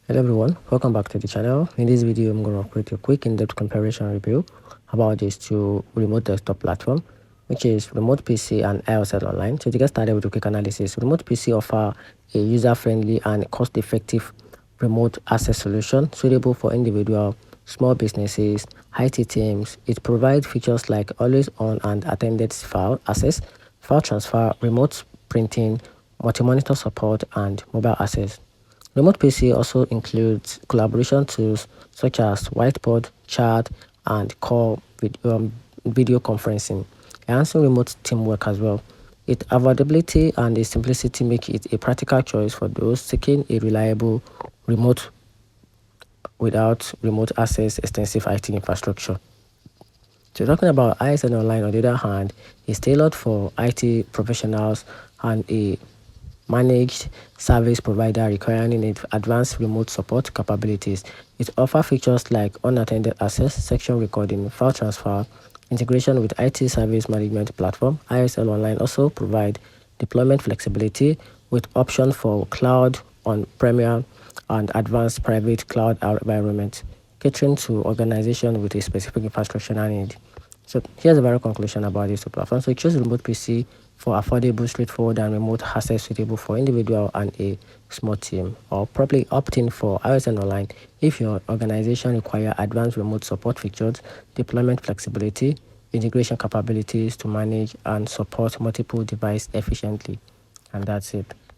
Hello everyone, welcome back to the channel. In this video, I'm going to create a quick in-depth comparison review about these two remote desktop platform, which is RemotePC and ISL Online. So to get started with a quick analysis, RemotePC offer a user-friendly and cost-effective remote access solution suitable for individual, small businesses, IT teams. It provides features like always on and attended file access, file transfer, remote printing, multi-monitor support, and mobile access. RemotePC also includes collaboration tools such as whiteboard, chat, and video conferencing, enhancing remote teamwork as well. Its affordability and its simplicity make it a practical choice for those seeking a reliable remote without remote access extensive IT infrastructure. So talking about ISL Online, on the other hand, is tailored for IT professionals and a managed service provider requiring advanced remote support capabilities. It offers features like unattended access, section recording, file transfer, integration with IT service management platform. ISL Online also provide deployment flexibility with option for cloud on-premier and advanced private cloud environment, catering to organizations with a specific infrastructure need. So here's a very conclusion about these two platforms. So choose RemotePC for affordable, straightforward, and remote access suitable for individual and a small team, or probably opt in for ISL Online if your organization require advanced remote support features, deployment flexibility, integration capabilities to manage and support multiple devices efficiently. And that's it.